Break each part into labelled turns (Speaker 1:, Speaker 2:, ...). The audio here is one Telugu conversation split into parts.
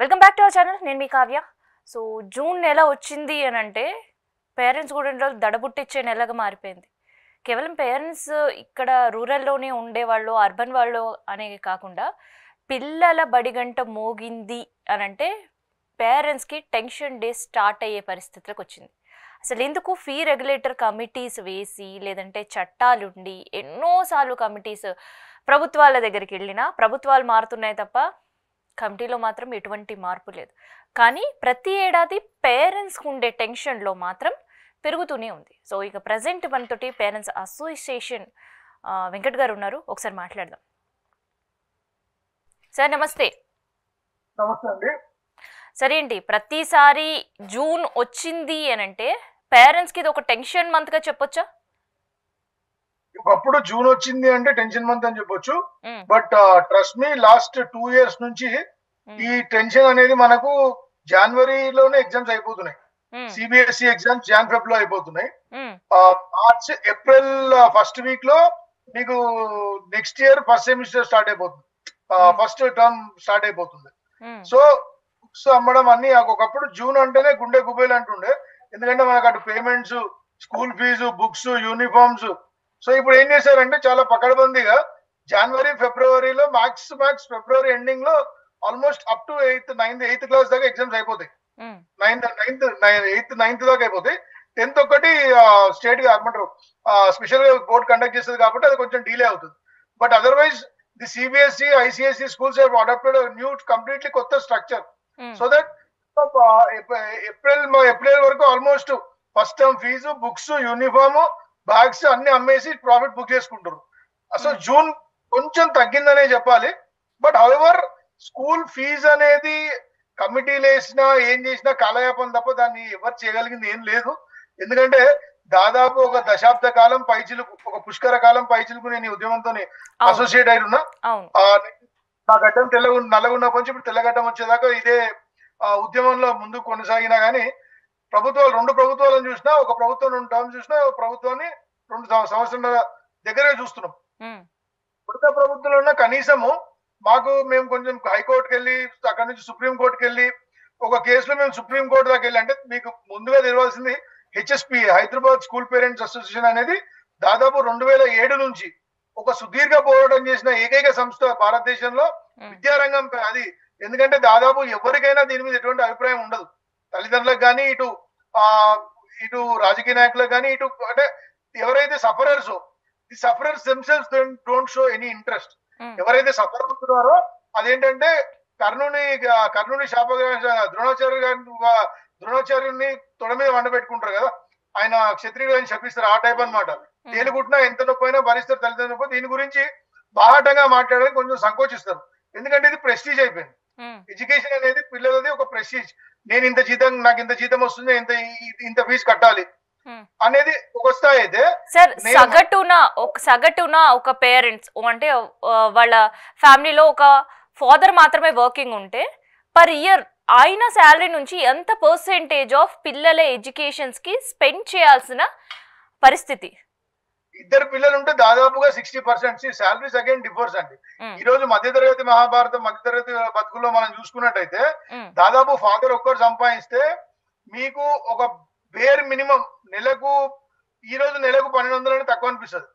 Speaker 1: Welcome back to our channel. నేను మీ కావ్య. సో జూన్ నెల వచ్చింది అని అంటే పేరెంట్స్ కూడా దడబుట్టిచ్చే నెలగా మారిపోయింది. కేవలం పేరెంట్స్ ఇక్కడ రూరల్లోనే ఉండేవాళ్ళు, అర్బన్ వాళ్ళు అనేది కాకుండా పిల్లల బడిగంట మోగింది అని అంటే పేరెంట్స్కి టెన్షన్ డే స్టార్ట్ అయ్యే పరిస్థితులకు వచ్చింది. అసలు ఎందుకు ఫీ రెగ్యులేటర్ కమిటీస్ వేసి లేదంటే చట్టాలుండి ఎన్నోసార్లు కమిటీస్ ప్రభుత్వాల దగ్గరికి వెళ్ళినా ప్రభుత్వాలు మారుతున్నాయి తప్ప కమిటీలో మాత్రం ఎటువంటి మార్పు లేదు. కానీ ప్రతి ఏడాది పేరెంట్స్కి ఉండే టెన్షన్లో మాత్రం పెరుగుతూనే ఉంది. సో ఇక ప్రజెంట్ మనతోటి పేరెంట్స్ అసోసియేషన్ వెంకట్ గారు ఉన్నారు, ఒకసారి మాట్లాడదాం. సార్ నమస్తే.
Speaker 2: నమస్తే అండి.
Speaker 1: సరే అండి, ప్రతిసారి జూన్ వచ్చింది అని అంటే పేరెంట్స్కి ఇది ఒక టెన్షన్ మంత్గా చెప్పొచ్చా?
Speaker 2: ఒకప్పుడు జూన్ వచ్చింది అంటే టెన్షన్ మంత్ అని చెప్పొచ్చు. But trust me, last 2 years నుంచి ఈ టెన్షన్ అనేది మనకు జనవరిలోనే ఎగ్జామ్స్ అయిపోతున్నాయి. సిబిఎస్ఈ ఎగ్జామ్స్ Jan-Feb లో అయిపోతున్నాయి. మార్చ్ ఏప్రిల్ ఫస్ట్ వీక్ లో మీకు next year first semester start అయిపోతుంది, ఫస్ట్ టర్మ్ స్టార్ట్ అయిపోతుంది. సో బుక్స్ అమ్మడం అన్ని ఒకప్పుడు జూన్ అంటేనే గుండె గుబేలు అంటుండే, ఎందుకంటే మనకు అటు payments, school fee, books, uniforms. So ఇప్పుడు ఏం చేశారంటే చాలా పకడ్బందీగా జనవరి ఫిబ్రవరిలో మ్యాక్స్ ఫిబ్రవరి ఎండింగ్ లో almost up to 8th class దాకా ఎగ్జామ్స్ అయిపోతాయి. 9th దాకా అయిపోతాయి. 10th ఒకటి స్టేట్ గా ఏమంటారు స్పెషల్ గా బోర్డ్ కండక్ట్ చేస్తుంది కాబట్టి అది కొంచెం డిలే అవుతుంది. But otherwise the CBSE, ICSE schools have adapted new completely కొత్త స్ట్రక్చర్. సో దట్ ఏప్రిల్ వరకు almost first term fee, books, uniform, bags అన్ని అమ్మేసి ప్రాఫిట్ బుక్ చేసుకుంటారు. అసలు జూన్ కొంచెం తగ్గిందనే చెప్పాలి. బట్ హౌఎవర్ స్కూల్ ఫీజు అనేది కమిటీలు వేసినా ఏం చేసినా కాలయాపన తప్ప దాన్ని ఎవరు చేయగలిగింది ఏం లేదు. ఎందుకంటే దాదాపు ఒక దశాబ్ద కాలం పైచిలుకు, ఒక పుష్కర కాలం పైచిలుకు నేను ఈ ఉద్యమంతో అసోసియేట్ అయి ఉన్నా. నా గడ్డం నల్లగున్న కొంచెం ఇప్పుడు తెల్లగడ్డం వచ్చేదాకా ఇదే ఉద్యమంలో ముందుకు కొనసాగినా గానీ రెండు ప్రభుత్వాలను చూసినా, ఒక ప్రభుత్వం టర్మ్ చూసినా, ఒక ప్రభుత్వాన్ని 2 సంవత్సరాల దగ్గరే చూస్తున్నాం. కొత్త ప్రభుత్వంలో ఉన్న కనీసము మేము కొంచెం హైకోర్టుకి వెళ్ళి అక్కడ నుంచి సుప్రీం కోర్టుకి వెళ్ళి ఒక కేసులో మేము సుప్రీం కోర్టు దాకా వెళ్ళి, అంటే మీకు ముందుగా తెలియాల్సింది HSP, Hyderabad school parents association అనేది దాదాపు 2007 నుంచి ఒక సుదీర్ఘ పోరాటం చేసిన ఏకైక సంస్థ భారతదేశంలో విద్యారంగం అది. ఎందుకంటే దాదాపు ఎవరికైనా దీని మీద ఎటువంటి అభిప్రాయం ఉండదు, తల్లిదండ్రులకు కానీ, ఇటు రాజకీయ నాయకులకు కానీ, ఇటు అంటే ఎవరైతే sufferers, the sufferers themselves don't show any interest. ఎవరైతే సఫర్ అవుతున్నారో అదేంటంటే కర్ణుని ద్రోణాచార్యుని తొడ మీద వండబెట్టుకుంటారు కదా, ఆయన క్షత్రియుడు అని చెప్పిస్తారు, ఆ టైప్ అనమాట. తేలుగుట్టినా ఎంత నొప్పి అయినా భరిస్తారు తల్లిదండ్రులు. దీని గురించి బాహాటంగా మాట్లాడడానికి కొంచెం సంకోచిస్తారు, ఎందుకంటే ఇది ప్రెస్టీజ్ అయిపోయింది. ఎడ్యుకేషన్ అనేది పిల్లలది ఒక ప్రెస్టీజ్. నాకు ఇంత జీతం వస్తుంది, ఇంత ఫీజు కట్టాలి అనేది ఒక స్థాయి అయితే.
Speaker 1: సార్ సగటున ఒక పేరెంట్స్ అంటే వాళ్ళ ఫ్యామిలీలో ఒక ఫాదర్ మాత్రమే వర్కింగ్ ఉంటే పర్ ఇయర్ ఆయన శాలరీ నుంచి ఎంత పర్సెంటేజ్ ఆఫ్ పిల్లల ఎడ్యుకేషన్స్ కి స్పెండ్ చేయాల్సిన పరిస్థితి?
Speaker 2: ఇద్దరు పిల్లలు ఉంటే దాదాపుగా 60%. శాలరీస్ అగైన్ డిఫర్స్ అండి. ఈ రోజు మధ్యతరగతి మహాభారతం, మధ్యతరగతి బతుకుల్లో మనం చూసుకున్నట్టయితే దాదాపు ఫాదర్ ఒక్కరు సంపాదిస్తే మీకు ఒక బేర్ మినిమం నెలకు, ఈ రోజు నెలకు 1200 తక్కువ అనిపిస్తుంది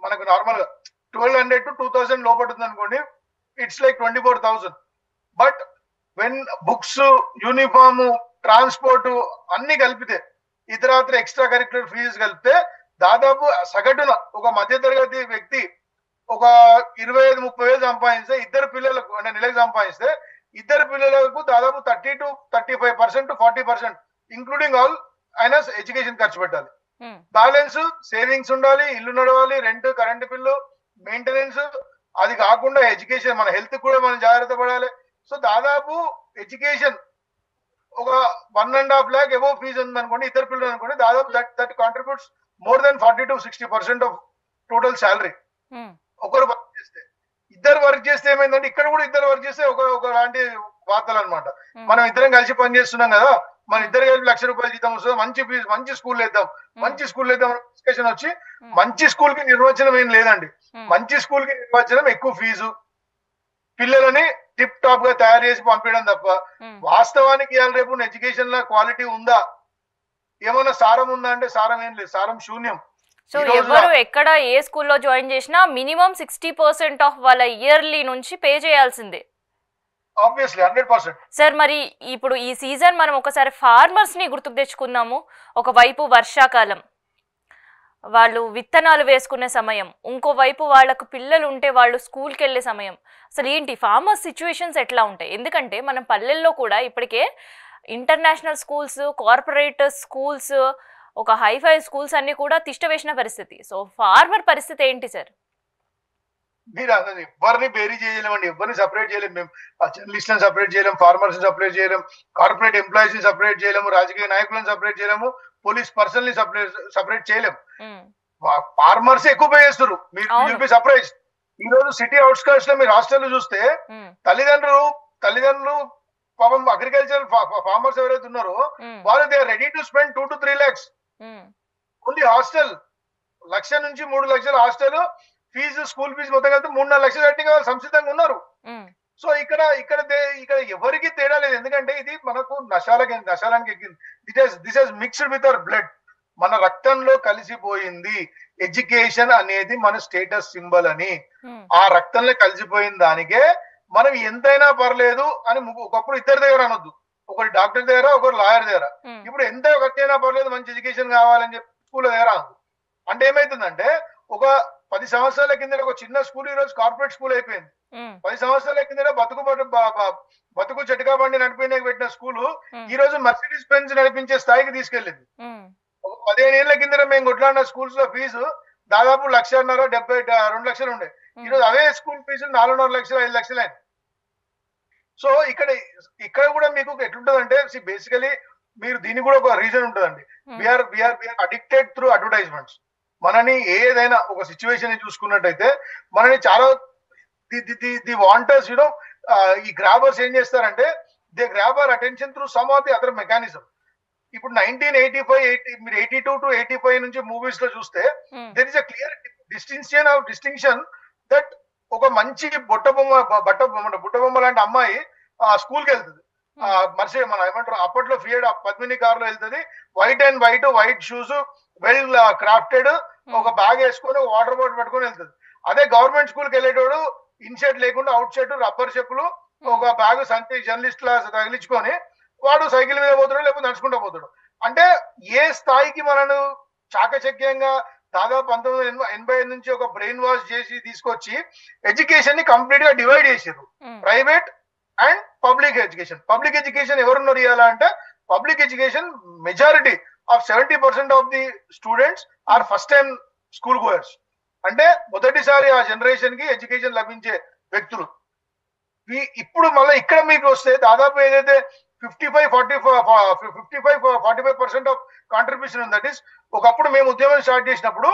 Speaker 2: మనకు. నార్మల్ గా 1200 to 2000 లోపడుతుంది అనుకోండి, it's like 24,000. But when books, uniform, transport అన్ని కలిపితే, ఇతరాత్ర ఎక్స్ట్రా కరిక్యులర్ ఫీజు కలిపితే దాదాపు సగటున ఒక మధ్యతరగతి వ్యక్తి ఒక 25-30 వేలు సంపాదిస్తే, ఇద్దరు పిల్లలకు అంటే నెలకు సంపాదిస్తే ఇద్దరు పిల్లలకు దాదాపు 30 to 35% to 40% ఇంక్లూడింగ్ ఆల్ ఆయన ఎడ్యుకేషన్ ఖర్చు పెట్టాలి. బ్యాలెన్స్ సేవింగ్స్ ఉండాలి, ఇల్లు నడవాలి, రెంట్, కరెంట్ బిల్లు, మెయింటెనెన్స్. అది కాకుండా ఎడ్యుకేషన్, మన హెల్త్ కూడా మనం జాగ్రత్త పడాలి. సో దాదాపు ఎడ్యుకేషన్ ఒక 1.5 lakh అబోవ్ ఫీజు ఉంది అనుకోండి, ఇద్దరు పిల్లలు అనుకోండి, దాదాపు that contributes more than 40 to 60% of total salary. ఒకరు వర్క్ చేస్తే, ఇద్దరు వర్క్ చేస్తే ఏమైందంటే, ఇక్కడ కూడా ఇద్దరు వర్క్ చేస్తే ఒక లాంటి వార్తలు అనమాట. మనం ఇద్దరం కలిసి పని చేస్తున్నాం కదా, మన ఇద్దరు కలిపి 1,00,000 రూపాయలు జీతం వస్తుంది, మంచి ఫీజు, మంచి స్కూల్ వేద్దాం డిస్కషన్ వచ్చి, మంచి స్కూల్ కి నిర్వచనం ఏం లేదండి. మంచి స్కూల్ కి నిర్వచనం ఎక్కువ పిల్లలని టిప్ టాప్ గా తయారు చేసి పంపించడం తప్ప వాస్తవానికి ఇవాళ రేపు ఎడ్యుకేషన్ లో క్వాలిటీ ఉందా, ఏమైనా సారం ఉందా అంటే సారం ఏం లేదు, సారం శూన్యం.
Speaker 1: సో ఎవరు ఎక్కడ ఏ స్కూల్లో జాయిన్ చేసినా మినిమం 60% ఆఫ్ వాళ్ళ ఇయర్లీ నుంచి పే చేయాల్సిందే.
Speaker 2: ఆబ్వియస్లీ 100%.
Speaker 1: సార్ మరి ఇప్పుడు ఈ సీజన్ మనం ఒకసారి ఫార్మర్స్ ని గుర్తుకు తెచ్చుకుందాము. ఒకవైపు వర్షాకాలం, వాళ్ళు విత్తనాలు వేసుకునే సమయం, ఇంకోవైపు వాళ్ళకు పిల్లలు ఉంటే వాళ్ళు స్కూల్కి వెళ్ళే సమయం. అసలు ఏంటి ఫార్మర్స్ సిచ్యువేషన్స్ ఎట్లా ఉంటాయి? ఎందుకంటే మనం పల్లెల్లో కూడా ఇప్పటికే ఇంటర్నేషనల్ స్కూల్స్, కార్పొరేట్ స్కూల్స్, ఒక హైఫై స్కూల్స్ అన్ని కూడా తిష్ట వేసిన పరిస్థితి. సో ఫార్మర్ పరిస్థితి ఏంటి సార్?
Speaker 2: మీరు అసలు ఎవరిని బేరీ చేయలేమండి, ఎవరిని సపరేట్ చేయలేము. మేము జర్నలిస్ట్లను సపరేట్ చేయలేము, ఫార్మర్స్ ని సపరేట్ చేయలేము, కార్పొరేట్ ఎంప్లాయీస్ ని సపరేట్ చేయలేము, రాజకీయ నాయకులను సపరేట్ చేయలేము, పోలీస్ పర్సన్ ని సపరేట్ చేయలేము. ఫార్మర్స్ ఎక్కువ పే చేస్తారు. మీరు సర్ప్రైజ్. ఈ రోజు సిటీ అవుట్స్కర్ట్స్ లో మీరు హాస్టల్ చూస్తే తల్లిదండ్రులు పాపం అగ్రికల్చర్ ఫార్మర్స్ ఎవరైతే ఉన్నారో వాళ్ళు they are ready to spend 2 to 3 lakhs only hostel. 1 లక్ష నుంచి 3 లక్షల హాస్టల్ ఫీజు, స్కూల్ ఫీజు మొత్తం కలిపి 3-4 లక్షలు కట్టి వాళ్ళు సంసిద్ధంగా ఉన్నారు. సో ఇక్కడ ఎవరికి తేడా లేదు. ఎందుకంటే ఇది మనకు నశాలానికి ఎక్కింది. This has mixed with our blood. మన రక్తంలో కలిసిపోయింది. ఎడ్యుకేషన్ అనేది మన స్టేటస్ సింబల్ అని ఆ రక్తంలో కలిసిపోయిన దానికే మనం ఎంతైనా పర్లేదు అని ఒకప్పుడు ఇద్దరి దగ్గర అనొద్దు, ఒకటి డాక్టర్ దగ్గర, ఒకటి లాయర్ దగ్గర. ఇప్పుడు ఎంత ఖర్చైనా పర్లేదు మంచి ఎడ్యుకేషన్ కావాలని చెప్పి స్కూల్ దగ్గర అనొద్దు. అంటే ఏమైతుందంటే ఒక 10 సంవత్సరాల కింద ఒక చిన్న స్కూల్ ఈ రోజు కార్పొరేట్ స్కూల్ అయిపోయింది. 10 సంవత్సరాల కింద బతుకు చెట్టుగా బండి నడిపేందుకు పెట్టిన స్కూల్ ఈ రోజు మర్సిడీస్ బెంజ్ నడిపించే స్థాయికి తీసుకెళ్లింది. ఒక 15 ఏళ్ల కింద మేము కొట్లాడిన స్కూల్స్ లో ఫీజు దాదాపు 1,70,000 2 లక్షలు ఉండే. ఈ రోజు అవే స్కూల్ ఫీజులు 4.5 లక్షలు 5 లక్షలు అయింది. సో ఇక్కడ కూడా మీకు ఎట్లుంటది అంటే బేసికలీ మీరు దీనికి కూడా ఒక రీజన్ ఉంటుందండి. We are addicted through advertisements. మనని ఏదైనా ఒక సిచ్యువేషన్ చూసుకున్నట్టయితే మనని చాలా ది వాంటర్స్ ఈ గ్రాబర్స్ ఏం చేస్తారంటే they grab our attention through some of the other mechanism. ఇప్పుడు 1985 మీరు 82 to 85 నుంచి మూవీస్ లో చూస్తే there is a clear distinction that ఒక మంచి బుట్టబొమ్మ లాంటి అమ్మాయి స్కూల్ కి వెళ్తుంది. మన ఏమంటారు అప్పట్లో ఫియడ్ పద్మిని కార్ లో వెళ్తుంది. వైట్ షూస్, వెల్ క్రాఫ్టెడ్, ఒక బ్యాగ్ వేసుకొని వాటర్ బాటిల్ పెట్టుకొని వెళ్తుంది. అదే గవర్నమెంట్ స్కూల్ కి వెళ్ళేటోడు ఇన్షర్ట్ లేకుండా అవుట్ షర్ట్, రబ్బర్ చెప్పులు, ఒక బ్యాగ్ సంచి జర్నలిస్ట్ లా తగిలించుకొని వాడు సైకిల్ మీద పోతాడు, లేకపోతే నడుచుకుంటూ పోతాడు. అంటే ఏ స్థాయికి మనను చాకచక్యంగా దాదాపు 1985 నుంచి ఒక బ్రెయిన్ వాష్ చేసి తీసుకొచ్చి ఎడ్యుకేషన్ ని కంప్లీట్ గా డివైడ్ చేసారు. Private and public education. Public education ఎవరున్నారు ఇవ్వాలా అంటే public education majority of 70% of the students are first time school goers. అంటే మొదటిసారి ఆ జనరేషన్ కి ఎడ్యుకేషన్ లభించే వ్యక్తులు. ఇప్పుడు మళ్ళీ ఇక్కడ మీకు వస్తే దాదాపు ఏదైతే 55-45% ఆఫ్ కాంట్రిబ్యూషన్ ఉంది. దట్ ఈస్ ఒకప్పుడు మేము ఉద్యమం స్టార్ట్ చేసినప్పుడు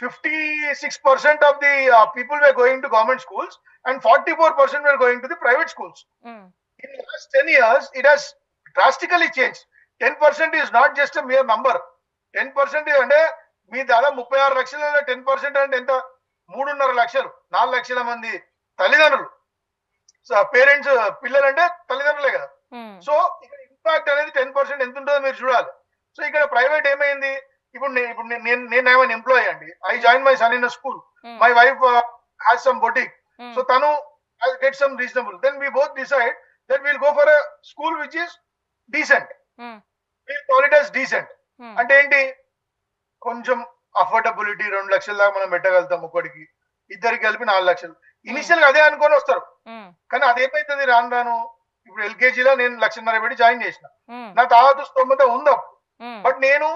Speaker 2: 56% of the people were going to government schools and 44% were going to the private schools. In last 10 years it has drastically changed. 10% is not just a mere number. 10% అంటే మీ దాదాపు 36 లక్షల 10% అంటే ఎంత? 3.5 లక్షలు, 4 లక్షల మంది తల్లిదండ్రులు, పేరెంట్స్, పిల్లలంటే తల్లిదండ్రులే కదా. సో ఇక్కడ ఇంపాక్ట్ అనేది 10% ఎంత ఉంటుందో మీరు చూడాలి. సో ఇక్కడ ప్రైవేట్ ఏమైంది? ఇప్పుడు నేను ఐఎమ్ ఎంప్లాయీ అండి. I join my son in school. My wife has some boutique. So తను get some reasonable. Then we both decide that will go for a school which is decent. Will call it as decent. అంటే ఏంటి? కొంచెం అఫోర్డబిలిటీ 2 లక్షల దాకా మనం పెట్టగలుగుతాం ఒకటికి, ఇద్దరికి కలిపి 4 లక్షలు. ఇనిషియల్ గా అదే అనుకొని వస్తారు. కానీ అదేమైతుంది రాను ఇప్పుడు ఎల్కేజీలో నేను 1,50,000 పెట్టి జాయిన్ చేసిన. నా తర్వాత స్తోమత ఉంది. బట్ నేను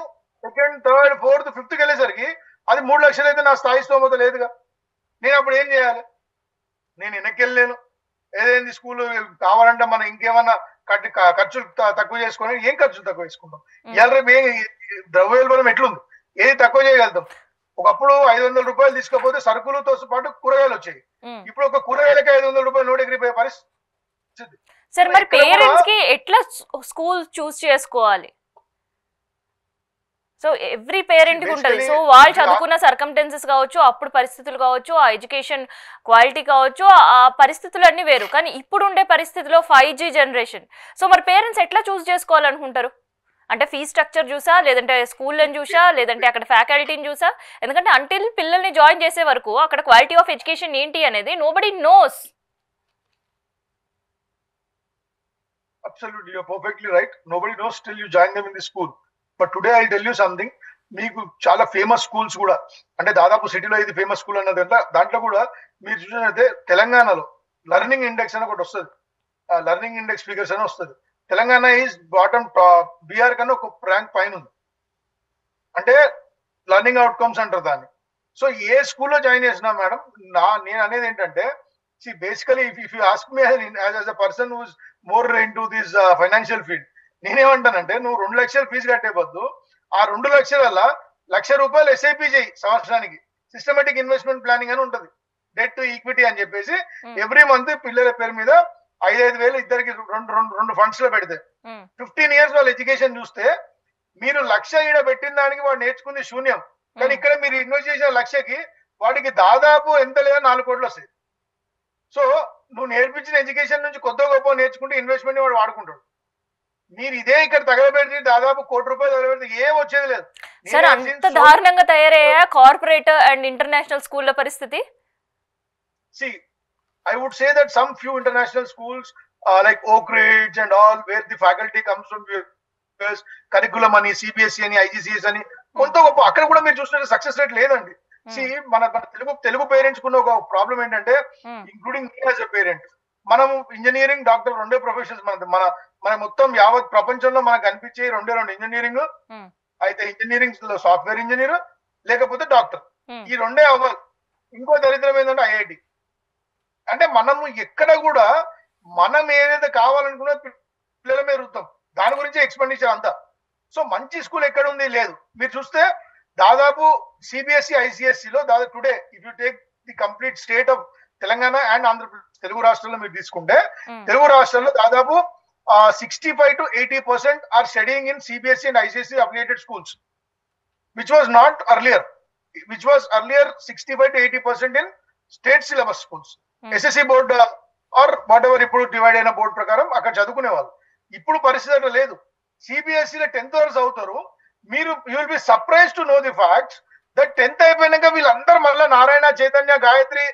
Speaker 2: సెకండ్, థర్డ్, ఫోర్త్, ఫిఫ్త్కి వెళ్ళేసరికి అది 3 లక్షలు అయితే నా స్థాయి స్తోమత లేదుగా. నేను అప్పుడు ఏం చేయాలి? నేను వెనక్కి వెళ్ళలేను. ఏదైంది స్కూల్ కావాలంటే మనం ఇంకేమన్నా ఖర్చు తక్కువ చేసుకొని ఏం ఖర్చు తక్కువ చేసుకుంటాం? ఇవాళ రేపు ద్రవ్యోల్బణం ఎట్లుంది? ఏది తక్కువ చేయగలుగుతాం? ఒకప్పుడు 500 రూపాయలు తీసుకోకపోతే సరుకులతో పాటు కూరగాయలు వచ్చాయి. ఇప్పుడు ఒక కూరగాయలకి 500 రూపాయలు నోటు ఎగిరిపోయే పరిస్థితి.
Speaker 1: సార్ మరి పేరెంట్స్ కి ఎట్లా స్కూల్ చూస్ చేసుకోవాలి? సో ఎవ్రీ పేరెంట్కి ఉంటుంది.
Speaker 2: Basically,
Speaker 1: సో వాళ్ళు
Speaker 2: ఇది
Speaker 1: చదువుకున్న సర్కమ్టెన్సెస్ కావచ్చు, అప్పుడు పరిస్థితులు కావచ్చు, ఆ ఎడ్యుకేషన్ క్వాలిటీ కావచ్చు, ఆ పరిస్థితులు అన్నీ వేరు. కానీ ఇప్పుడు ఉండే పరిస్థితిలో 5G జనరేషన్. సో మరి పేరెంట్స్ ఎట్లా చూస్ చేసుకోవాలనుకుంటారు? అంటే ఫీ స్ట్రక్చర్ చూసా, లేదంటే స్కూళ్ళని చూసా, లేదంటే అక్కడ ఫ్యాకల్టీని చూసా? ఎందుకంటే అంటిల్ పిల్లల్ని జాయిన్ చేసే వరకు అక్కడ క్వాలిటీ ఆఫ్ ఎడ్యుకేషన్ ఏంటి అనేది nobody nose.
Speaker 2: absolutely, you're perfectly right. Nobody knows till you join them in the school. But today I'll tell you something. మీకు చాలా ఫేమస్ స్కూల్స్ కూడా, అంటే దాదాపు సిటీలో ఇది ఫేమస్ స్కూల్ అన్నది దాంట్లో కూడా మీరు చూసినట్లయితే తెలంగాణలో లెర్నింగ్ ఇండెక్స్ అని ఒకటి వస్తుంది. లెర్నింగ్ ఇండెక్స్ ఫిగర్స్ అని వస్తుంది. తెలంగాణ ఈజ్ బాటమ్ బీఆర్ కన్నా ఒక ర్యాంక్ పైన ఉంది. అంటే లెర్నింగ్ అవుట్కమ్స్ అంటారు దాన్ని. సో ఏ స్కూల్లో జాయిన్ చేసినా మేడం, నేను అనేది ఏంటంటే, basically if you ask me as a person who is more in to this financial field, నేనేమంటానంటే, నువ్వు 2 లక్షలు ఫీజు కట్టే బద్దు ఆ 2 లక్షలల్లా ₹1,00,000 ఎస్ఐపి చేయి సంవత్సరానికి. సిస్టమేటిక్ ఇన్వెస్ట్మెంట్ ప్లానింగ్ అని ఉంటుంది, డెట్ టు ఈక్విటీ అని చెప్పేసి. ఎవ్రీ మంత్ పిల్లల పేరు మీద 5,000 ఇద్దరికి రెండు ఫండ్స్ లో పెడితే 15 ఇయర్స్ వాళ్ళ ఎడ్యుకేషన్ చూస్తే మీరు 1,00,000 ఈడ పెట్టిన దానికి వాడు నేర్చుకుంది శూన్యం. కానీ ఇక్కడ మీరు ఇన్వెస్ట్ చేసిన 1,00,000కి వాడికి దాదాపు ఎంత లేదా 4 కోట్లు వస్తాయి. సో నువ్వు నేర్పించిన ఎడ్యుకేషన్ నుంచి కొద్ది గొప్ప నేర్చుకుంటే ఇన్వెస్ట్మెంట్ వాడు వాడుకుంటాడు. మీరు ఇదే ఇక్కడ తగలబెట్టి దాదాపు ₹1,00,000 తగలబెడితే ఏం వచ్చేది లేదు.
Speaker 1: సార్ అంత దారుణంగా తయారయ్యా కార్పొరేట్ అండ్ ఇంటర్నేషనల్ స్కూళ్ళ పరిస్థితి?
Speaker 2: See, I would say that some few international schools like Oak Ridge and all, where the faculty comes from US, curriculum అని, CBSE అని, IGCS అని, కొంత గొప్ప అక్కడ కూడా మీరు చూసినట్టు సక్సెస్ రేట్ లేదండి. మన తెలుగు పేరెంట్స్ కున్న ఒక ప్రాబ్లం ఏంటంటే, including me as a parent, మనం ఇంజనీరింగ్, డాక్టర్ రెండే ప్రొఫెషన్స్ మన మొత్తం యావత్ ప్రపంచంలో మనకు కనిపించే రెండే ఇంజనీరింగ్. అయితే ఇంజనీరింగ్ లో సాఫ్ట్వేర్ ఇంజనీర్ లేకపోతే డాక్టర్, ఈ రెండే అవ్వాలి. ఇంకో దరిద్రం ఏంటంటే ఐఐటి. అంటే మనము ఎక్కడ కూడా మనం ఏదైతే కావాలనుకున్నా పిల్లల మీద రుద్దాం, దాని గురించి ఎక్స్పెండిచర్ అంతా. సో మంచి స్కూల్ ఎక్కడ ఉంది? లేదు. మీరు చూస్తే దాదాపు సిబిఎస్ఈ, ఐసిఎస్సిలో దాదాపు today if you take the complete state of Telangana and Andhra Pradesh, Telugu రాష్ట్రాల్లో మీరు తీసుకుంటే, తెలుగు రాష్ట్రాల్లో దాదాపు 65 to 80% are studying in CBSE and ICSE affiliated schools, which was not earlier. Which was earlier 65 to 80% in state syllabus schools, SSC board or whatever, ఇప్పుడు డివైడ్ అయిన బోర్డు ప్రకారం అక్కడ చదువుకునే వాళ్ళు. ఇప్పుడు పరిస్థితి అట్లా లేదు. సిబిఎస్ఈలో 10th వరకు చదువుతారు. మీరు you will be surprise to know the facts that 10th అయిపోయినాక వీళ్ళందరూ మళ్ళీ నారాయణ, చైతన్య, గాయత్రి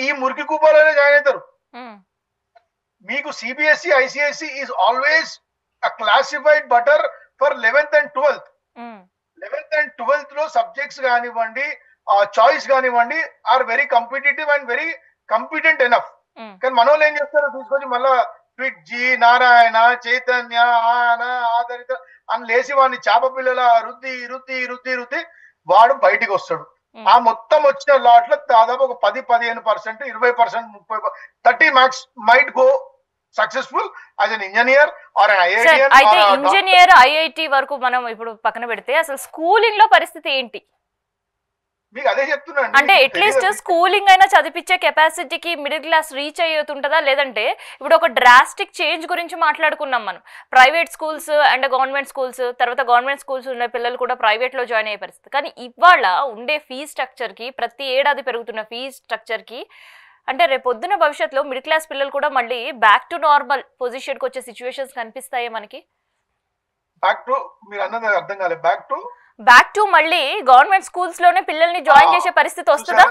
Speaker 2: ఈ మురికి కూపాలనే జాయిన్ అవుతారు. మీకు CBSE, ICSC is always a classified butter for 11th and 12th. 11th and 12th లో సబ్జెక్ట్స్ కానివ్వండి, చాయిస్ కానివ్వండి, or very competitive and very competent enough. కానీ మన వాళ్ళు ఏం చేస్తారు, తీసుకొని మళ్ళా జి, నారాయణ, చైతన్య, ఆదరిత అని లేసి వాడిని చేప పిల్లల రుద్ది రుద్ది రుద్ది రుద్ది వాడు బయటికి వస్తాడు. ఆ మొత్తం వచ్చిన లాట్లో దాదాపు ఒక 10-15%, 20%, 30 marks might go successful as an engineer or an IIT.
Speaker 1: అయితే ఇంజనీర్, ఐఐటి వరకు మనం ఇప్పుడు పక్కన పెడితే అసలు స్కూలింగ్ లో పరిస్థితి ఏంటి?
Speaker 2: మీకు అదే చెప్తున్నాను.
Speaker 1: అంటే అట్లీస్ట్ స్కూలింగ్ అయినా చదివించే కెపాసిటీకి మిడిల్ క్లాస్ రీచ్ అయ్యేతుంటుందా? లేదంటే ఇప్పుడు ఒక డ్రాస్టిక్ చేంజ్ గురించి మాట్లాడుకున్నాం మనం, private schools and government schools, తర్వాత గవర్నమెంట్ స్కూల్స్ ఉండే పిల్లలు కూడా ప్రైవేట్లో జాయిన్ అయ్యే పరిస్థితి. కానీ ఇవాళ ఉండే ఫీజ్ స్ట్రక్చర్కి, ప్రతి ఏడాది పెరుగుతున్న ఫీజ్ స్ట్రక్చర్కి, అంటే రేపొద్దున భవిష్యత్తులో మిడిల్ క్లాస్ పిల్లలు కూడా మళ్ళీ బ్యాక్ టు నార్మల్ పొజిషన్కి వచ్చే సిచ్యువేషన్స్ కనిపిస్తాయి మనకి?
Speaker 2: బ్యాక్ టు, మీరు అన్నది అర్థం కాలేదు. బ్యాక్ టు
Speaker 1: మళ్ళీ గవర్నమెంట్ స్కూల్స్ లోనే పిల్లల్ని జాయిన్ చేసే పరిస్థితి వస్తుందా?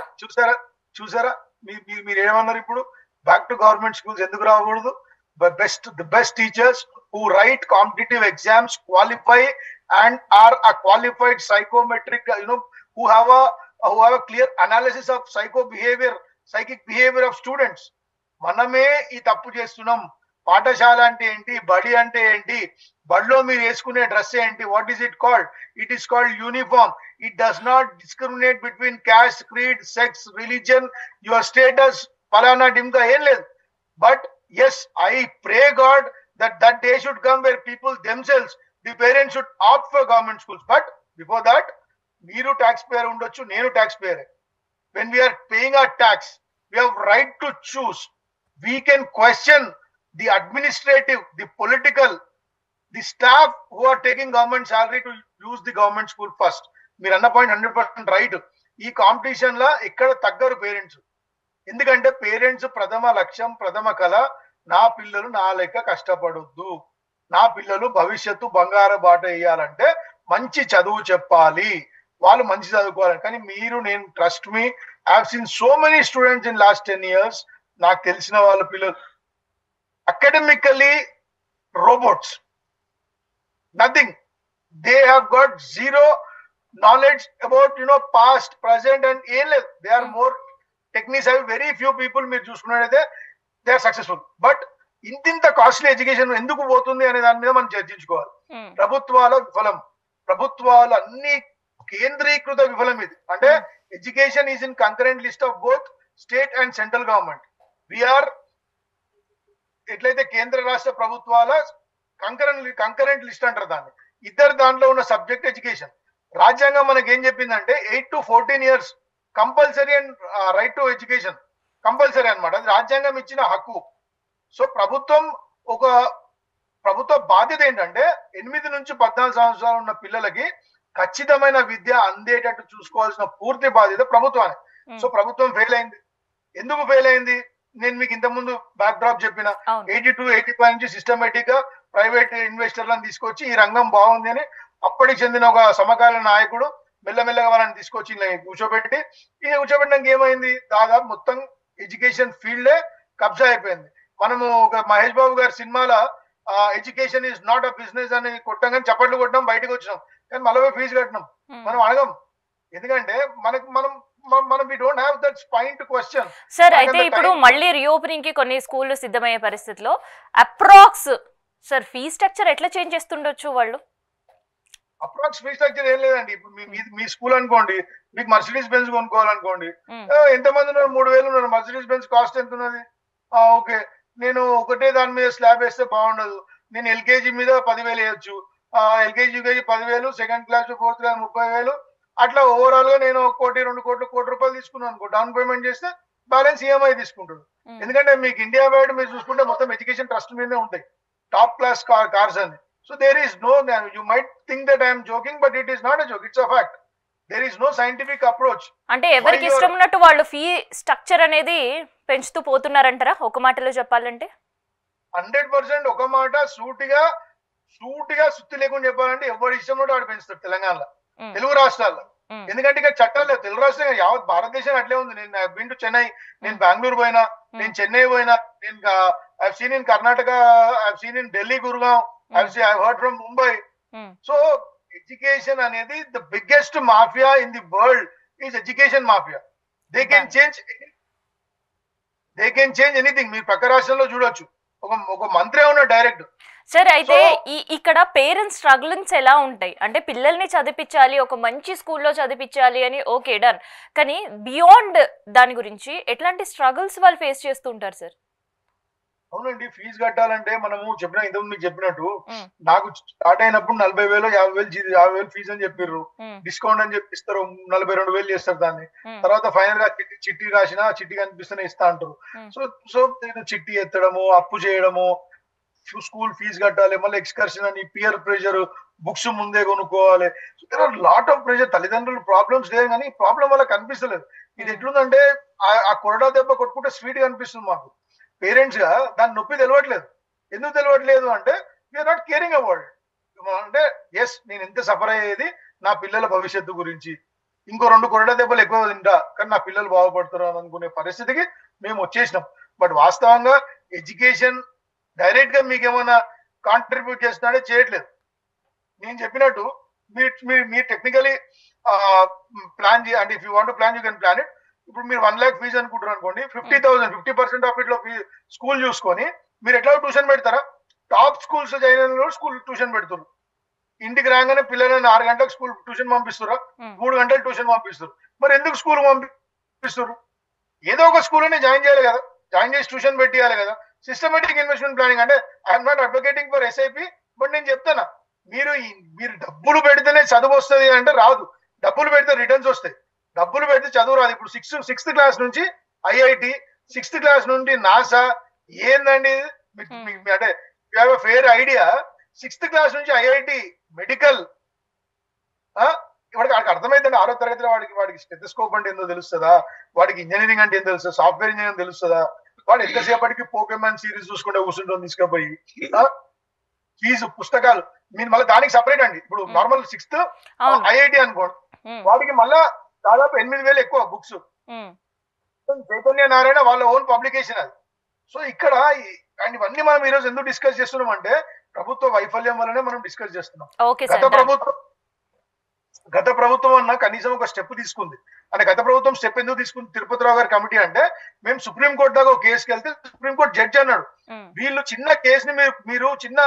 Speaker 2: చూసారా మీరు ఏమన్నారు ఇప్పుడు? బ్యాక్ టు గవర్నమెంట్ స్కూల్స్ ఎందుకు రాకూడదు? The best teachers who write competitive exams, qualify and are a qualified psychometric, who have a clear analysis of psychic behavior of students. మనమే ఈ తప్పు చేస్తున్నాం. పాఠశాల అంటే ఏంటి, బడి అంటే ఏంటి, బడిలో మీరు వేసుకునే డ్రెస్ ఏంటి, what is it called? It is called uniform. It does not discriminate between caste, creed, sex, religion, your status, ఫలానా డింకా ఏం లేదు. But yes, I pray God that day should come where people themselves, the parents should opt for government schools. But before that, మీరు tax payer ఉండొచ్చు, నేను tax payer. When we are paying our tax, we have right to choose. We can question the administrative, the political, the staff who are taking government salary to use the government school first. మీరు అన్న పాయింట్ 100% రైట్. ఈ కాంపిటీషన్ లా ఎక్కడ తగ్గరు పేరెంట్స్. ఎందుకంటే పేరెంట్స్ ప్రథమ లక్ష్యం, ప్రథమ కళ, నా పిల్లలు నా లెక్క కష్టపడొద్దు, నా పిల్లలు భవిష్యత్తు బంగారు బాట వేయాలంటే మంచి చదువు చెప్పాలి, వాళ్ళు మంచి చదువుకోవాలి. కానీ మీరు, నేను trust me, I have seen so many students in last 10 years, నాకు తెలిసిన వాళ్ళ పిల్లలు academically robots, nothing. They have got zero knowledge about past, present and ఏం లేదు. They are more techniques. అవి వెరీ ఫ్యూ పీపుల్ మీరు చూసుకున్నట్టయితే దే ఆర్ సక్సెస్ఫుల్. బట్ ఇంత కాస్ట్లీ ఎడ్యుకేషన్ ఎందుకు పోతుంది అనే దాని మీద మనం చర్చించుకోవాలి. ప్రభుత్వాల విఫలం, ప్రభుత్వాలు అన్ని కేంద్రీకృత విఫలం ఇది. అంటే education is in concurrent list of both state and central government. We are ఎట్లయితే కేంద్ర రాష్ట్ర ప్రభుత్వాల కంకరెంట్ లిస్ట్ అంటారు దాన్ని. ఇద్దరు దాంట్లో ఉన్న సబ్జెక్ట్ ఎడ్యుకేషన్. రాజ్యాంగం మనకి ఏం చెప్పిందంటే 8 to 14 years compulsory and right to education compulsory అనమాట. అది రాజ్యాంగం ఇచ్చిన హక్కు. సో ప్రభుత్వ బాధ్యత ఏంటంటే 8 నుంచి 14 సంవత్సరాలు ఉన్న పిల్లలకి ఖచ్చితమైన విద్య అందేటట్టు చూసుకోవాల్సిన పూర్తి బాధ్యత ప్రభుత్వానికి. సో ప్రభుత్వం ఫెయిల్ అయింది. ఎందుకు ఫెయిల్ అయింది? నేను మీకు ఇంతకుముందు బ్యాక్ డ్రాప్ చెప్పిన 82-85 నుంచి సిస్టమేటిక్ గా ప్రైవేట్ ఇన్వెస్టర్లను తీసుకొచ్చి ఈ రంగం బాగుంది అని అప్పటికి చెందిన ఒక సమకాలీన నాయకుడు మెల్లమెల్లగా వాళ్ళని తీసుకొచ్చి కూర్చోబెట్టడానికి ఏమైంది? దాదాపు మొత్తం ఎడ్యుకేషన్ ఫీల్డే కబ్జా అయిపోయింది. మనము ఒక మహేష్ బాబు గారి సినిమాలో education is not a business అని కొట్టాం, కానీ చప్పట్లు కొట్టాం, బయటకు వచ్చినాం, కానీ మళ్ళీ ఫీజు కట్టినాం. మనం అడగం, ఎందుకంటే మనం we don't have that spine to question.
Speaker 1: Sir అయితే ఇప్పుడు మళ్ళీ రీఓపెనింగ్ కి కొన్ని స్కూళ్ళు సిద్ధమయ్యే పరిస్థితిలో అప్రాక్స్ సార్ ఫీ స్ట్రక్చర్ ఎట్లా చేంజ్ చేస్తుండొచ్చు వాళ్ళు?
Speaker 2: అప్రాక్స్ ఫీ స్ట్రక్చర్ ఏం లేదండి. ఇప్పుడు మీ స్కూల్ అనుకోండి, మీకు మర్సిడీస్ బెంజ్ కొనుక్కోవాలనుకోండి, ఎంతమంది ఉన్నారు? 3,000 ఉన్నారు. మర్సిడీస్ బెంజ్ కాస్ట్ ఎంత ఉన్నది? ఓకే, నేను ఒకటే దాని మీద స్లాబ్ వేస్తే బాగుండదు, నేను ఎల్కేజీ మీద 10,000 వేయొచ్చు, LKG UKG 10,000, second class 4th class 30,000, అట్లా ఓవరాల్ గా నేను 1 కోటి 2 కోట్లు కోటి రూపాయలు తీసుకున్నాను అనుకో, డౌన్ పేమెంట్ చేస్తే బ్యాలెన్స్ ఈఎంఐ తీసుకుంటాడు. ఎందుకంటే మీకు ఇండియా వైడ్ మీరు చూసుకుంటే మొత్తం ఎడ్యుకేషన్ ట్రస్ట్ మీదే ఉంటాయి, టాప్ క్లాస్ కార్స్ అని. So there is no, you might think that I am joking, but it is not a joke, it's a fact. There is no scientific approach.
Speaker 1: అంటే ఎవరికి ఇష్టం ఉన్నట్టు వాళ్ళు ఫీ స్ట్రక్చర్ అనేది పెంచుతూ పోతున్నారంటారా ఒక మాటలో చెప్పాలంటే?
Speaker 2: 100% ఒక మాట సూటిగా సుత్తి లేకుండా చెప్పాలంటే ఎవరి ఇష్టం ఉన్నట్టు వాడు పెంచుతారు తెలంగాణలో, తెలుగు రాష్ట్రాల్లో. ఎందుకంటే ఇక చట్టాలు లేవు. తెలుగు రాష్ట్రం యావత్ భారతదేశం అట్లే ఉంది. నేను బిన్ టు చెన్నై, నేను బెంగళూరు పోయినా, నేను చెన్నై పోయినా, నేను I seen in Karnataka, I seen in Delhi, Gurgaon, I've heard from Mumbai. So education anedi the biggest mafia in the world is education mafia. They can change anything. మీరు పక్క రాష్ట్రంలో చూడొచ్చు, ఒక మంత్రి ఉన్న డైరెక్ట్.
Speaker 1: సరే అయితే ఇక్కడ పేరెంట్స్ స్ట్రగులింగ్స్ ఎలా ఉంటాయి అంటే పిల్లల్ని చదివించాలి, ఒక మంచి స్కూల్లో చదివించాలి అని ఓకే డన్, కానీ బియాండ్ దాని గురించి ఎట్లాంటి స్ట్రగుల్స్ వాళ్ళు ఫేస్ చేస్తుంటారు సార్?
Speaker 2: అవునండి, ఫీజు కట్టాలంటే మనము ఇంతకుముందు మీకు చెప్పినట్టు, నాకు స్టార్ట్ అయినప్పుడు 40,000 50,000 ఫీజు అని చెప్పారు, డిస్కౌంట్ అని చెప్పిస్తారు, 42,000 చేస్తారు దాన్ని. తర్వాత ఫైనల్ గా చిట్టి రాసినా చిట్టి కనిపిస్తేనే ఇస్తా అంటారు. సో చిట్టి ఎత్తడము, అప్పు చేయడము, స్కూల్ ఫీజు కట్టాలి, మళ్ళీ ఎక్స్కర్షన్ అని, పియర్ ప్రెషర్, బుక్స్ ముందే కొనుక్కోవాలి. So there are lot of pressure. తల్లిదండ్రులు ప్రాబ్లమ్స్ లేదు, కానీ ప్రాబ్లం వల్ల కనిపిస్తలేదు. ఇది ఎట్లుందంటే ఆ కొరడా దెబ్బ కొట్టుకుంటే స్వీట్ కనిపిస్తుంది మాకు పేరెంట్స్ గా. దాని నొప్పి తెలియట్లేదు. ఎందుకు తెలియట్లేదు అంటే we are not caring about it. అంటే ఎస్, నేను ఎంత సఫర్ అయ్యేది నా పిల్లల భవిష్యత్తు గురించి, ఇంకో 2 కొరడా దెబ్బలు ఎక్కువ తింటా కానీ నా పిల్లలు బాగుపడతారు అని అనుకునే పరిస్థితికి మేము వచ్చేసినాం. బట్ వాస్తవంగా ఎడ్యుకేషన్ డైరెక్ట్ గా మీకు ఏమైనా కాంట్రిబ్యూట్ చేస్తున్నాడే చేయట్లేదు. నేను చెప్పినట్టు మీరు టెక్నికలీ ప్లాన్ చేయాలి. అంటే if you want to plan you can plan it. ఇప్పుడు మీరు 1 lakh ఫీజు అనుకుంటారు అనుకోండి, 50,000 50% ఆఫ్ ఇట్లో స్కూల్ చూసుకొని మీరు ఎట్లా ట్యూషన్ పెడతారా? Top schools China school tuition పెడుతున్నారు. ఇంటికి రాగానే పిల్లలని 6 గంటలకు స్కూల్ ట్యూషన్ పంపిస్తారా, 3 గంటలు ట్యూషన్ పంపిస్తారు. మరి ఎందుకు స్కూల్ పంపిస్తారు? ఏదో ఒక స్కూల్ అనే జాయిన్ చేయాలి కదా, జాయిన్ చేసి ట్యూషన్ పెట్టియాలి కదా. Systematic investment planning. అంటే I'm not advocating for SIP, but నేను చెప్తానా, మీరు డబ్బులు పెడితేనే చదువు వస్తుంది అంటే రాదు. డబ్బులు పెడితే రిటర్న్స్ వస్తాయి, డబ్బులు పెడితే చదువు రాదు. ఇప్పుడు 6th క్లాస్ నుంచి ఐఐటి, 6th క్లాస్ నుండి నాసా ఏందండి? అంటే you have a fair idea 6th class నుంచి ఐఐటి మెడికల్ వాడికి అర్థమైందండి. 6వ తరగతిలో వాడికి స్టెథోస్కోప్ అంటే ఏందో తెలుస్తుందా, వాడికి ఇంజనీరింగ్ అంటే ఏం తెలుస్తుంది, సాఫ్ట్వేర్ ఇంజనీరింగ్ తెలుస్తుందా, వాడు ఎంతసేపటికి పోకెమాన్ సిరీస్ చూసుకుంటే కూర్చుంటుంది తీసుకుపోయి. ఫీజు పుస్తకాలు మీరు మళ్ళీ దానికి సపరేట్ అండి. ఇప్పుడు నార్మల్ 6th ఐఐటి అనుకోండి, వాడికి మళ్ళా దాదాపు 8,000 ఎక్కువ బుక్స్. చైతన్య నారాయణ వాళ్ళ ఓన్ పబ్లికేషన్ అది. సో ఇక్కడ ఇవన్నీ మనం ఈరోజు ఎందుకు డిస్కస్ చేస్తున్నాం అంటే ప్రభుత్వ వైఫల్యం వల్లనే మనం డిస్కస్ చేస్తున్నాం. గత ప్రభుత్వం అన్న కనీసం ఒక స్టెప్ తీసుకుంది. అంటే గత ప్రభుత్వం స్టెప్ ఎందుకు తీసుకుంది, తిరుపతిరావు గారి కమిటీ అంటే, మేము సుప్రీంకోర్టు దాకా ఒక కేసుకి వెళ్తే సుప్రీంకోర్టు జడ్జి అన్నాడు, వీళ్ళు చిన్న కేసుని మీరు చిన్న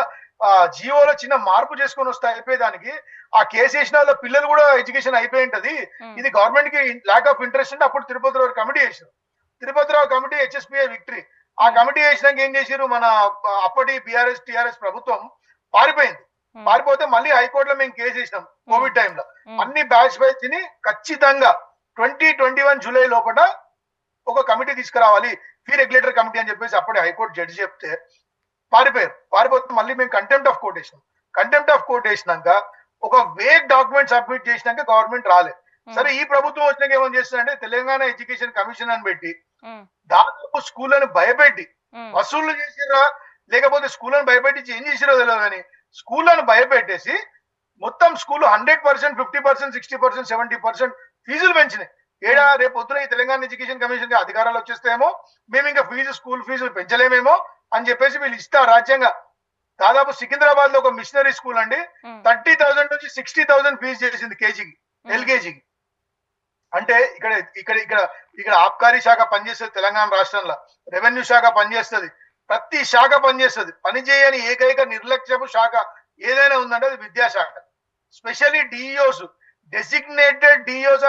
Speaker 2: జియోలో చిన్న మార్పు చేసుకొని వస్తే అయిపోయేదానికి ఆ కేసు వేసిన వాళ్ళ పిల్లలు కూడా ఎడ్యుకేషన్ అయిపోయి ఉంటది, ఇది గవర్నమెంట్ కి ల్యాక్ ఆఫ్ ఇంట్రెస్ట్ అంటే అప్పుడు తిరుపతిరావు కమిటీ చేశారు. Tirupati Rao committee HSPI victory. ఆ కమిటీ వేసినాక ఏం చేశారు, మన అప్పటి టిఆర్ఎస్ ప్రభుత్వం పారిపోయింది. పారిపోతే మళ్ళీ హైకోర్టులో మేము కేసు వేసినాం కోవిడ్ టైంలో. అన్ని బ్యాచ్ ని ఖచ్చితంగా 2021 జూలై లోపల ఒక కమిటీ తీసుకురావాలి, ఫీ రెగ్యులేటర్ కమిటీ అని చెప్పేసి అప్పుడే హైకోర్టు జడ్జి చెప్తే పారిపోయారు. పారిపోతే మళ్ళీ మేము కంటెంప్ట్ ఆఫ్ కోర్ట్ వేసినాం. కంటెంప్ట్ ఆఫ్ కోర్ట్ వేసినాక ఒక వేగ్ డాక్యుమెంట్ సబ్మిట్ చేసినాక గవర్నమెంట్ రాలేదు. సరే ఈ ప్రభుత్వం వచ్చినాక ఏమని చేస్తుందంటే తెలంగాణ ఎడ్యుకేషన్ కమిషన్ అని పెట్టి దాదాపు స్కూళ్ళని భయపెట్టి వసూళ్లు చేసిరా, లేకపోతే స్కూళ్ళని భయపెట్టి ఏం చేసిరో తెలియదు కానీ స్కూళ్ళను భయపెట్టేసి మొత్తం స్కూల్ 100%, 50%, 60%, 70% ఫీజులు పెంచినాయి. రేపు పొద్దున ఈ తెలంగాణ ఎడ్యుకేషన్ కమిషన్ కి అధికారాలు వచ్చేస్తేమో మేము ఇంకా స్కూల్ ఫీజులు పెంచలేమేమో అని చెప్పేసి వీళ్ళు ఇస్తారు రాజ్యాంగ. దాదాపు సికింద్రాబాద్ లో ఒక మిషనరీ స్కూల్ అండి 30,000 నుంచి 60,000 ఫీజు చేసింది కేజీకి, ఎల్కేజీకి. అంటే ఇక్కడ ఆబ్కారీ శాఖ పనిచేస్తుంది తెలంగాణ రాష్ట్రంలో, రెవెన్యూ శాఖ పనిచేస్తుంది, ప్రతి శాఖ పనిచేస్తుంది. పనిచేయని ఏకైక నిర్లక్ష్యపు శాఖ ఏదైనా ఉందంటే అది విద్యాశాఖ. స్పెషల్లీ డిఈఓస్, డెసిగ్నేటెడ్ డిఈఓస్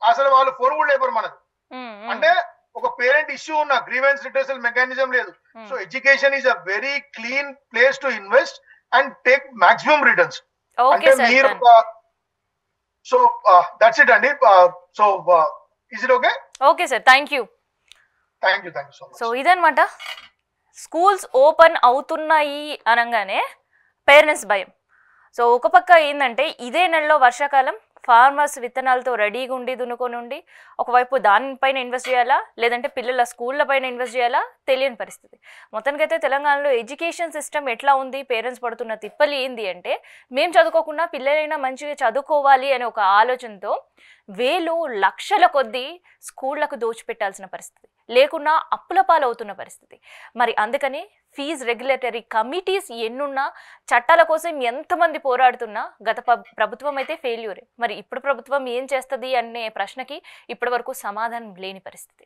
Speaker 2: అసలు వాళ్ళు ఫోన్ కూడా లేపరు మనకు. అంటే ఒక పేరెంట్ ఇష్యూ ఉన్న గ్రీవెన్స్ రిట్రెసల్ మెకానిజం లేదు. So education is a very clean place to invest and take maximum returns. అంటే మీరు సో దట్స్ ఇట్ అండి. So is it okay?
Speaker 1: Okay sir, thank you
Speaker 2: so much.
Speaker 1: So ఇదన్నమాట, స్కూల్స్ ఓపెన్ అవుతున్నాయి అనగానే పేరెంట్స్ భయం. సో ఒక పక్క ఏంటంటే ఇదే నెలలో వర్షాకాలం, ఫార్మర్స్ విత్తనాలతో రెడీగా ఉండి దున్నుకొని ఉండి ఒకవైపు దానిపైన ఇన్వెస్ట్ చేయాలా, లేదంటే పిల్లల స్కూళ్ళ పైన ఇన్వెస్ట్ చేయాలా తెలియని పరిస్థితి. మొత్తానికైతే తెలంగాణలో ఎడ్యుకేషన్ సిస్టమ్ ఎట్లా ఉంది, పేరెంట్స్ పడుతున్న తిప్పలు ఏంది అంటే, మేము చదువుకోకుండా పిల్లలైనా మంచిగా చదువుకోవాలి అనే ఒక ఆలోచనతో వేలు లక్షల కొద్దీ స్కూళ్లకు దోచిపెట్టాల్సిన పరిస్థితి, లేకున్నా అప్పుల పాలవుతున్న పరిస్థితి. మరి అందుకని ఫీజ్ రెగ్యులేటరీ కమిటీస్ ఎన్నున్నా, చట్టాల కోసం ఎంతమంది పోరాడుతున్నా గత ప్రభుత్వం అయితే ఫెయిల్యూరే. మరి ఇప్పుడు ప్రభుత్వం ఏం చేస్తుంది అనే ప్రశ్నకి ఇప్పటి వరకు సమాధానం లేని పరిస్థితి.